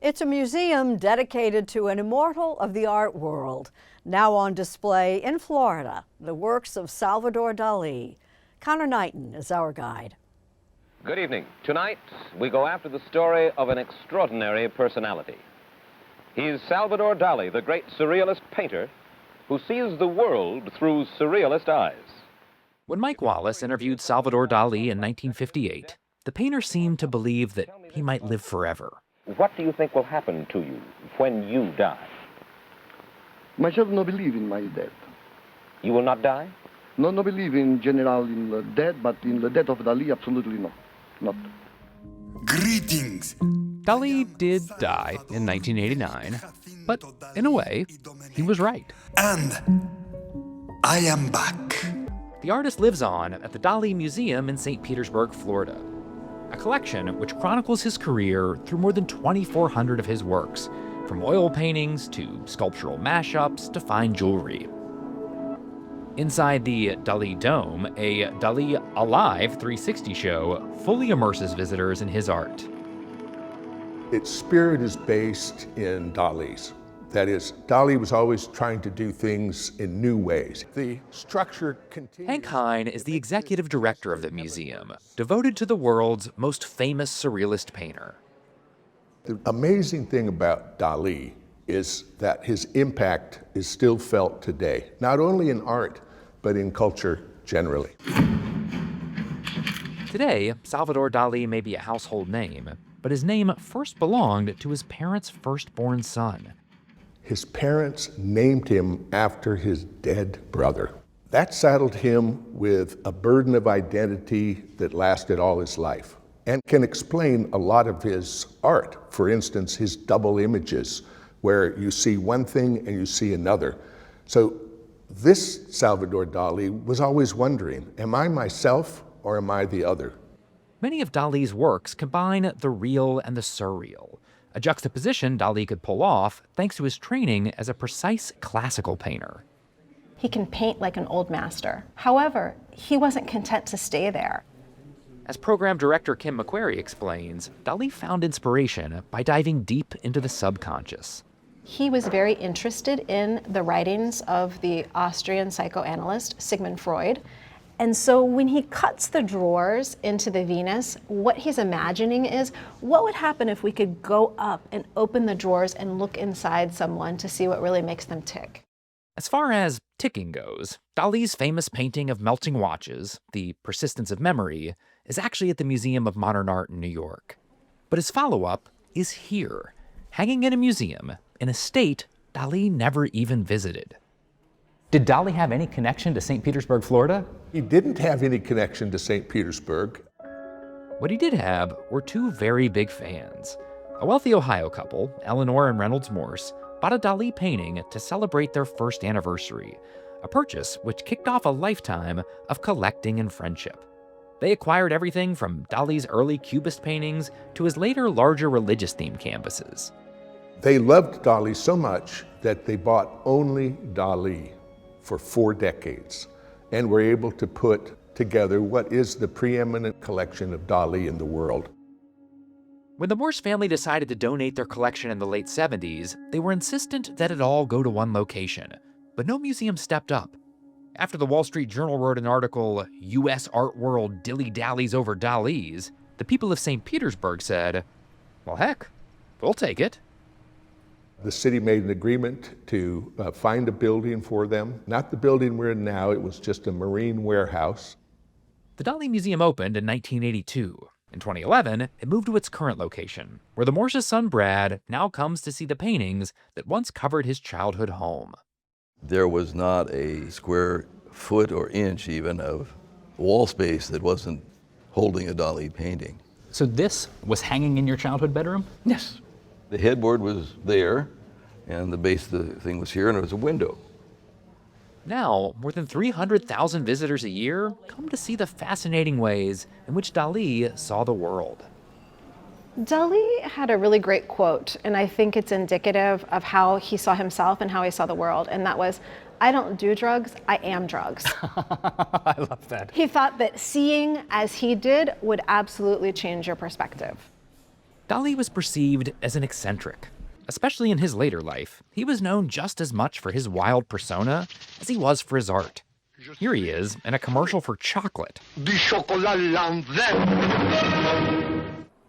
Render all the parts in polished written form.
It's a museum dedicated to an immortal of the art world. Now on display in Florida, the works of Salvador Dalí. Conor Knighton is our guide. Good evening. Tonight, we go after the story of an extraordinary personality. He's Salvador Dalí, the great surrealist painter who sees the world through surrealist eyes. When Mike Wallace interviewed Salvador Dalí in 1958, the painter seemed to believe that he might live forever. What do you think will happen to you when you die? Myself no believe in my death. You will not die? No believe in general in the death, but in the death of Dalí, absolutely no. Not. Greetings. Dalí did die in 1989, but in a way, he was right. And I am back. The artist lives on at the Dalí Museum in St. Petersburg, Florida. A collection which chronicles his career through more than 2,400 of his works, from oil paintings to sculptural mashups to fine jewelry. Inside the Dalí Dome, a Dalí Alive 360 show fully immerses visitors in his art. Its spirit is based in Dalí's. That is, Dalí was always trying to do things in new ways. The structure continues. Hank Hine is the executive director of the museum, devoted to the world's most famous surrealist painter. The amazing thing about Dalí is that his impact is still felt today, not only in art, but in culture generally. Today, Salvador Dalí may be a household name, but his name first belonged to his parents' firstborn son. His parents named him after his dead brother. That saddled him with a burden of identity that lasted all his life and can explain a lot of his art. For instance, his double images, where you see one thing and you see another. So this Salvador Dalí was always wondering, am I myself or am I the other? Many of Dalí's works combine the real and the surreal, a juxtaposition Dalí could pull off thanks to his training as a precise classical painter. He can paint like an old master. However, he wasn't content to stay there. As program director Kim McQuarrie explains, Dalí found inspiration by diving deep into the subconscious. He was very interested in the writings of the Austrian psychoanalyst Sigmund Freud. And so when he cuts the drawers into the Venus, what he's imagining is, what would happen if we could go up and open the drawers and look inside someone to see what really makes them tick? As far as ticking goes, Dalí's famous painting of melting watches, The Persistence of Memory, is actually at the Museum of Modern Art in New York. But his follow-up is here, hanging in a museum in a state Dalí never even visited. Did Dalí have any connection to St. Petersburg, Florida? He didn't have any connection to St. Petersburg. What he did have were two very big fans. A wealthy Ohio couple, Eleanor and Reynolds Morse, bought a Dalí painting to celebrate their first anniversary, a purchase which kicked off a lifetime of collecting and friendship. They acquired everything from Dalí's early Cubist paintings to his later larger religious-themed canvases. They loved Dalí so much that they bought only Dalí for 4 decades and were able to put together what is the preeminent collection of Dalí in the world. When the Morse family decided to donate their collection in the late 70s, they were insistent that it all go to one location, but no museum stepped up. After the Wall Street Journal wrote an article, "U.S. Art World Dilly-Dallies over Dalí's," the people of St. Petersburg said, well, heck, we'll take it. The city made an agreement to find a building for them. Not the building we're in now, it was just a marine warehouse. The Dalí Museum opened in 1982. In 2011, it moved to its current location, where the Morse's son Brad now comes to see the paintings that once covered his childhood home. There was not a square foot or inch even of wall space that wasn't holding a Dalí painting. So this was hanging in your childhood bedroom? Yes. The headboard was there, and the base of the thing was here, and there was a window. Now, more than 300,000 visitors a year come to see the fascinating ways in which Dalí saw the world. Dalí had a really great quote, and I think it's indicative of how he saw himself and how he saw the world, and that was, "I don't do drugs, I am drugs." I love that. He thought that seeing as he did would absolutely change your perspective. Dalí was perceived as an eccentric. Especially in his later life, he was known just as much for his wild persona as he was for his art. Here he is in a commercial for chocolate. Du chocolat Lanvin.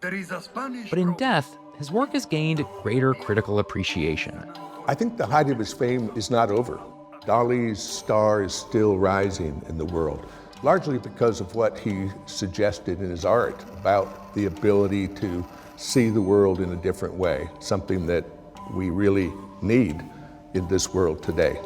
There is a Spanish. But in death, his work has gained greater critical appreciation. I think the height of his fame is not over. Dalí's star is still rising in the world, largely because of what he suggested in his art about the ability to see the world in a different way, something that we really need in this world today.